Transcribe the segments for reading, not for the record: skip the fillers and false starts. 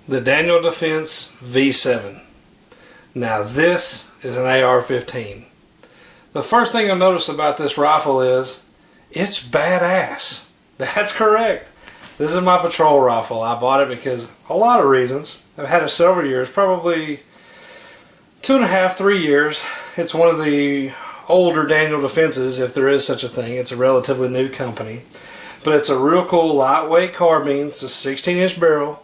the Daniel Defense V7. Now this is an AR-15. The first thing you'll notice about this rifle is it's badass. That's correct. This is my patrol rifle. I bought it because a lot of reasons. I've had it several years, probably 2.5, 3 years. It's one of the older Daniel Defenses, if there is such a thing. It's a relatively new company. But it's a real cool lightweight carbine. It's a 16-inch barrel.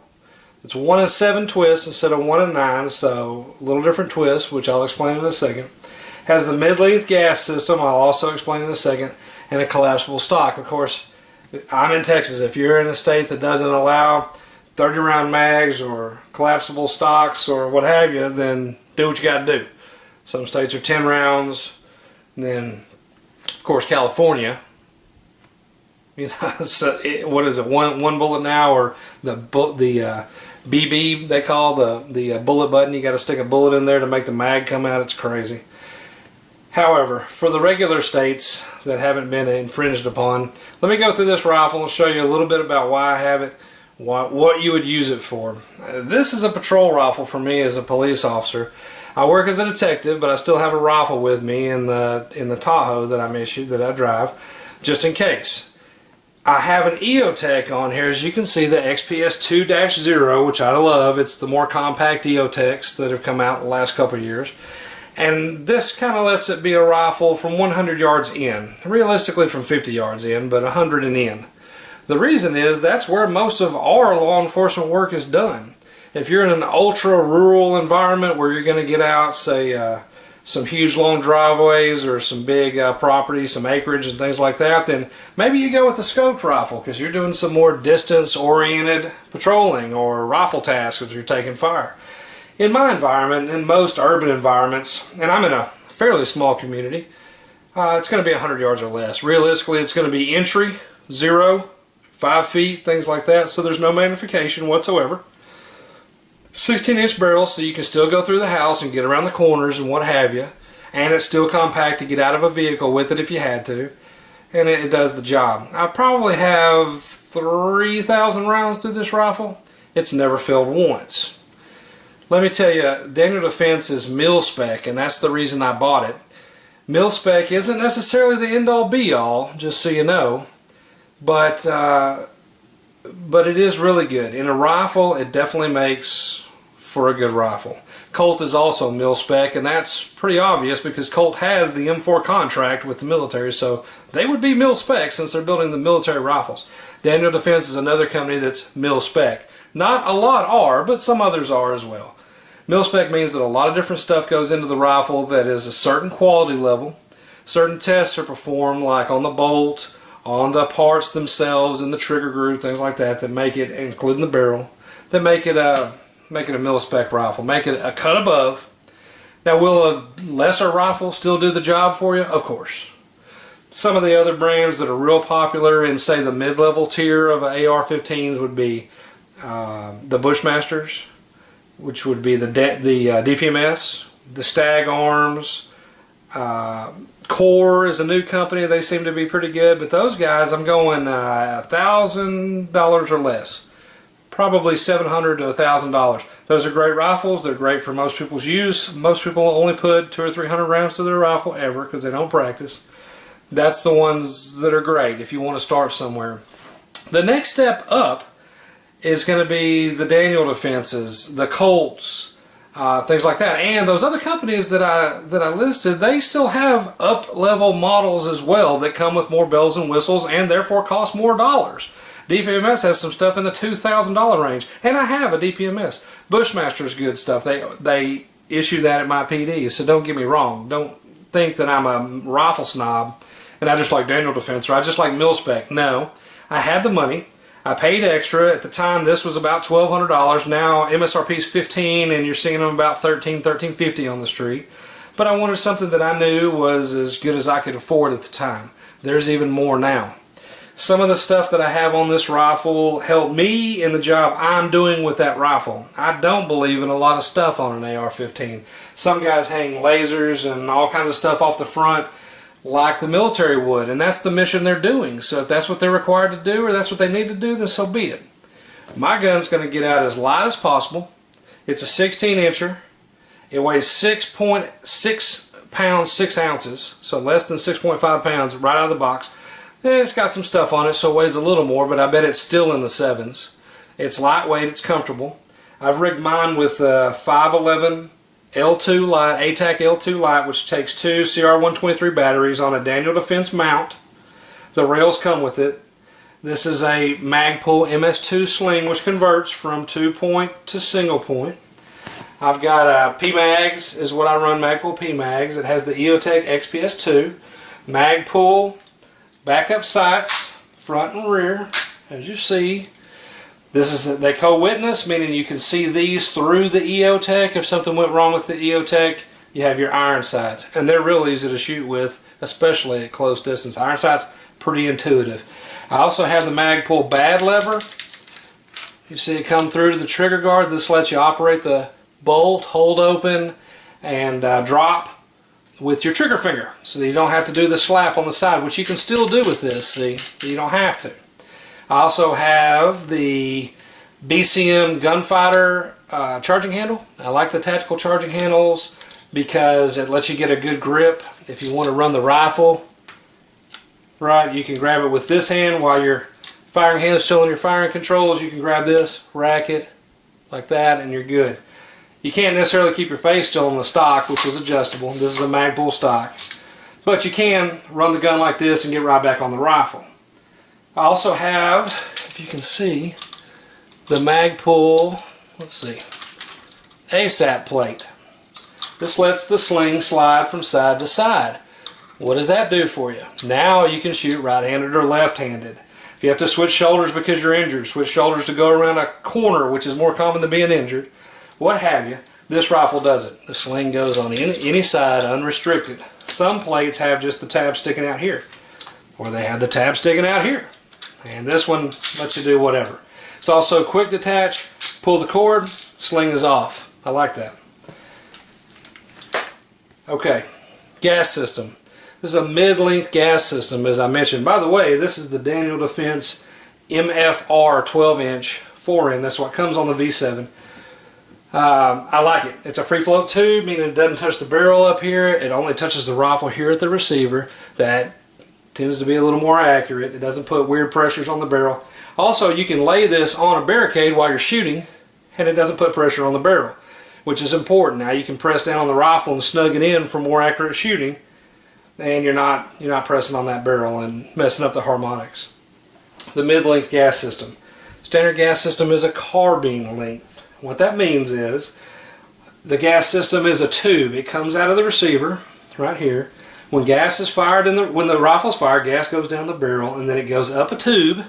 It's 1 in 7 twists instead of 1 in 9, so a little different twist, which I'll explain in a second. Has the mid-length gas system, I'll also explain in a second, and a collapsible stock. Of course, I'm in Texas. If you're in a state that doesn't allow 30-round mags or collapsible stocks or what have you, then do what you got to do. Some states are 10 rounds, and then, of course, California. You know, so what is it? One bullet now, or the BB they call the bullet button. You got to stick a bullet in there to make the mag come out. It's crazy. However, for the regular states that haven't been infringed upon, let me go through this rifle and show you a little bit about why I have it, what you would use it for. This is a patrol rifle for me as a police officer. I work as a detective, but I still have a rifle with me in the Tahoe that I'm issued, that I drive, just in case. I have an Eotech on here, as you can see, the XPS 2-0, which I love. It's the more compact Eotechs that have come out in the last couple of years. And this kind of lets it be a rifle from 100 yards in. Realistically from 50 yards in, but 100 and in. The reason is that's where most of our law enforcement work is done. If you're in an ultra-rural environment where you're going to get out, say, some huge long driveways or some big property, some acreage and things like that, then maybe you go with the scoped rifle because you're doing some more distance-oriented patrolling or rifle tasks if you're taking fire. In my environment, in most urban environments, and I'm in a fairly small community, it's going to be 100 yards or less. Realistically, it's going to be entry, 0, 5 feet, things like that, so there's no magnification whatsoever. 16-inch barrel, so you can still go through the house and get around the corners and what have you, and it's still compact to get out of a vehicle with it if you had to, and it does the job. I probably have 3,000 rounds through this rifle. It's never failed once. Let me tell you, Daniel Defense is mil-spec, and that's the reason I bought it. Mil-spec isn't necessarily the end-all be-all, just so you know, but it is really good. In a rifle, it definitely makes for a good rifle. Colt is also mil-spec, and that's pretty obvious because Colt has the M4 contract with the military, so they would be mil-spec since they're building the military rifles. Daniel Defense is another company that's mil-spec. Not a lot are, but some others are as well. Mil-spec means that a lot of different stuff goes into the rifle that is a certain quality level. Certain tests are performed, like on the bolt, on the parts themselves and the trigger group, things like that, that make it, including the barrel, that make it a mil-spec rifle, make it a cut above. Now, will a lesser rifle still do the job for you? Of course. Some of the other brands that are real popular in, say, the mid-level tier of AR-15s would be the Bushmasters, which would be the DPMS, the Stag Arms, Core is a new company. They seem to be pretty good, but those guys, I'm going $1,000 or less. Probably $700 to $1,000. Those are great rifles. They're great for most people's use. Most people only put 200 or 300 rounds to their rifle ever because they don't practice. That's the ones that are great if you want to start somewhere. The next step up is going to be the Daniel Defenses, the Colts, things like that. And those other companies that I listed, they still have up-level models as well that come with more bells and whistles and therefore cost more dollars. DPMS has some stuff in the $2,000 range, and I have a DPMS. Bushmaster's good stuff. They issue that at my PD, so don't get me wrong. Don't think that I'm a rifle snob and I just like Daniel Defense or I just like mil-spec. No, I had the money. I paid extra. At the time, this was about $1,200. Now, MSRP is $1,500, and you're seeing them about $1,300, $1,350 on the street. But I wanted something that I knew was as good as I could afford at the time. There's even more now. Some of the stuff that I have on this rifle helped me in the job I'm doing with that rifle. I don't believe in a lot of stuff on an AR-15. Some guys hang lasers and all kinds of stuff off the front like the military would, and that's the mission they're doing. So if that's what they're required to do or that's what they need to do, then so be it. My gun's going to get out as light as possible. It's a 16-incher. It weighs 6.6 pounds 6 ounces, so less than 6.5 pounds right out of the box. And it's got some stuff on it, so it weighs a little more, but I bet it's still in the 7s. It's lightweight, it's comfortable. I've rigged mine with a 511 L2 Light, ATAC L2 Light, which takes 2 CR123 batteries on a Daniel Defense mount. The rails come with it. This is a Magpul MS2 sling, which converts from 2-point to single point. I've got PMags, is what I run, Magpul PMags. It has the Eotech XPS 2, Magpul backup sights, front and rear, as you see. They co-witness, meaning you can see these through the Eotech. If something went wrong with the Eotech, you have your iron sights, and they're real easy to shoot with, especially at close distance. Iron sights, pretty intuitive. I also have the Magpul bad lever. You see it come through to the trigger guard. This lets you operate the bolt, hold open, and drop with your trigger finger, so that you don't have to do the slap on the side, which you can still do with this. See, you don't have to. I also have the BCM gunfighter charging handle. I like the tactical charging handles because it lets you get a good grip. If you want to run the rifle, right, you can grab it with this hand while your firing hand is still in your firing controls. You can grab this, rack it like that, and you're good. You can't necessarily keep your face still on the stock, which is adjustable. This is a Magpul stock. But you can run the gun like this and get right back on the rifle. I also have, if you can see, the Magpul, let's see, ASAP plate. This lets the sling slide from side to side. What does that do for you? Now you can shoot right-handed or left-handed. If you have to switch shoulders because you're injured, switch shoulders to go around a corner, which is more common than being injured, what have you, this rifle does it. The sling goes on any side unrestricted. Some plates have just the tab sticking out here, or they have the tab sticking out here. And this one lets you do whatever. It's also quick detach, pull the cord, sling is off. I like that. Okay, gas system. This is a mid-length gas system, as I mentioned. By the way, this is the Daniel Defense MFR 12-inch 4N. That's what comes on the V7. I like it. It's a free float tube, meaning it doesn't touch the barrel up here. It only touches the rifle here at the receiver. That tends to be a little more accurate. It doesn't put weird pressures on the barrel. Also, you can lay this on a barricade while you're shooting, and it doesn't put pressure on the barrel, which is important. Now you can press down on the rifle and snug it in for more accurate shooting, and you're not pressing on that barrel and messing up the harmonics. The mid-length gas system. Standard gas system is a carbine length. What that means is the gas system is a tube. It comes out of the receiver right here. When gas is fired, when the rifle's fired, gas goes down the barrel, and then it goes up a tube,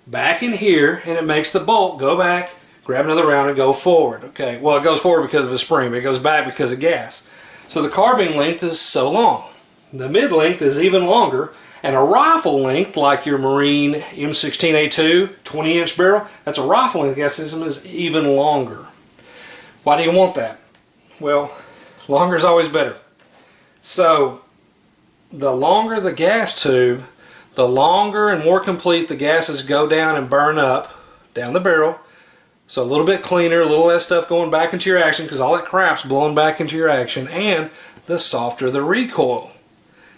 back in here, and it makes the bolt go back, grab another round, and go forward. Okay, well, it goes forward because of a spring, but it goes back because of gas. So the carbine length is so long. The mid length is even longer, and a rifle length, like your Marine M16A2 20-inch barrel, that's a rifle length gas system, is even longer. Why do you want that? Well, longer is always better. So the longer the gas tube, the longer and more complete the gases go down and burn up down the barrel. So a little bit cleaner, a little less stuff going back into your action because all that crap's blowing back into your action, and the softer the recoil.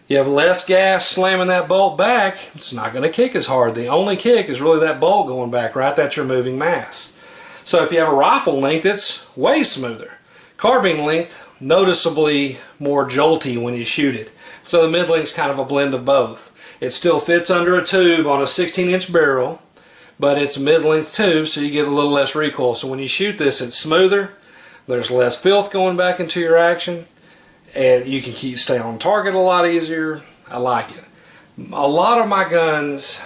You have less gas slamming that bolt back, it's not going to kick as hard. The only kick is really that bolt going back, right? That's your moving mass. So if you have a rifle length, it's way smoother. Carbine length, noticeably more jolty when you shoot it. So the mid-length's kind of a blend of both. It still fits under a tube on a 16-inch barrel, but it's a mid-length tube, so you get a little less recoil. So when you shoot this, it's smoother, there's less filth going back into your action, and you can stay on target a lot easier. I like it. A lot of my guns,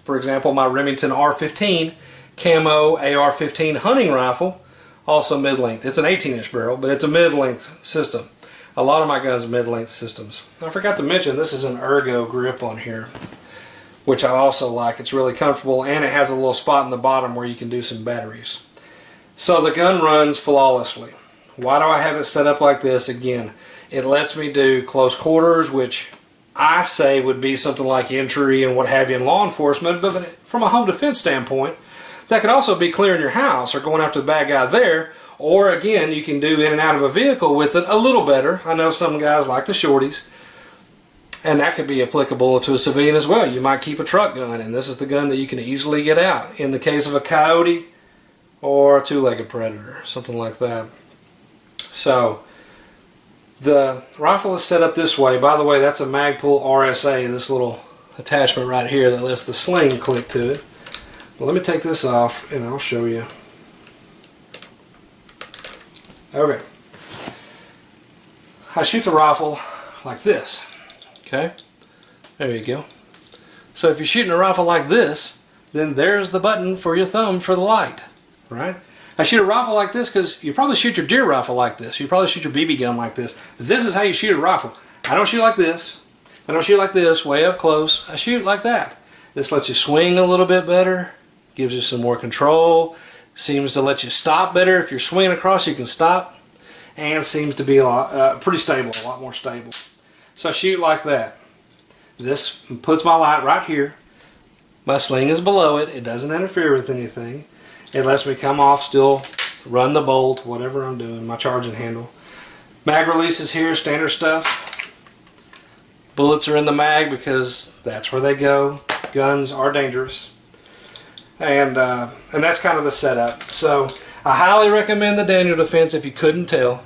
for example, my Remington R-15 camo AR-15 hunting rifle, also mid-length. It's an 18-inch barrel, but it's a mid-length system. A lot of my guns are mid-length systems. I forgot to mention this is an ergo grip on here, which I also like. It's really comfortable, and it has a little spot in the bottom where you can do some batteries. So the gun runs flawlessly. Why do I have it set up like this? Again, it lets me do close quarters, which I say would be something like entry and what have you in law enforcement, but from a home defense standpoint, That could also be clearing your house or going after the bad guy there. Or again, you can do in and out of a vehicle with it a little better. I know some guys like the shorties. And that could be applicable to a civilian as well. You might keep a truck gun, and this is the gun that you can easily get out in the case of a coyote or a two-legged predator, something like that. So the rifle is set up this way. By the way, that's a Magpul RSA, this little attachment right here that lets the sling click to it. Well, let me take this off and I'll show you. Okay. I shoot the rifle like this. Okay, there you go. So if you're shooting a rifle like this, then there's the button for your thumb for the light, right? I shoot a rifle like this because you probably shoot your deer rifle like this. You probably shoot your BB gun like this. This is how you shoot a rifle. I don't shoot like this. I don't shoot like this, way up close. I shoot like that. This lets you swing a little bit better, gives you some more control, seems to let you stop better. If you're swinging across, you can stop, and seems to be a lot, pretty stable, a lot more stable. So I shoot like that. This puts my light right here. My sling is below it. It doesn't interfere with anything. It lets me come off, still run the bolt, whatever I'm doing, my charging handle. Mag release is here, standard stuff. Bullets are in the mag because that's where they go. Guns are dangerous. And that's kind of the setup. So I highly recommend the Daniel Defense if you couldn't tell.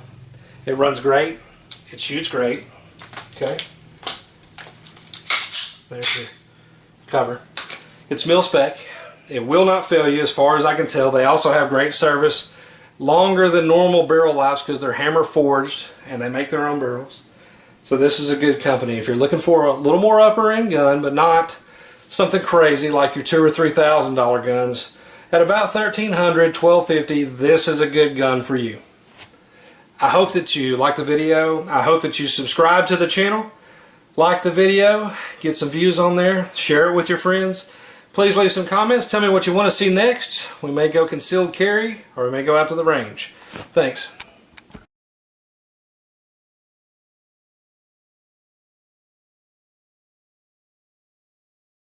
It runs great. It shoots great. Okay, there's your cover. It's mil spec. It will not fail you as far as I can tell. They also have great service, longer than normal barrel lives because they're hammer forged and they make their own barrels. So this is a good company. If you're looking for a little more upper end gun, but not something crazy like your $2,000 or $3,000 guns, at about $1,300, $1,250, this is a good gun for you. I hope that you like the video. I hope that you subscribe to the channel, like the video, get some views on there, share it with your friends. Please leave some comments. Tell me what you want to see next. We may go concealed carry or we may go out to the range. Thanks.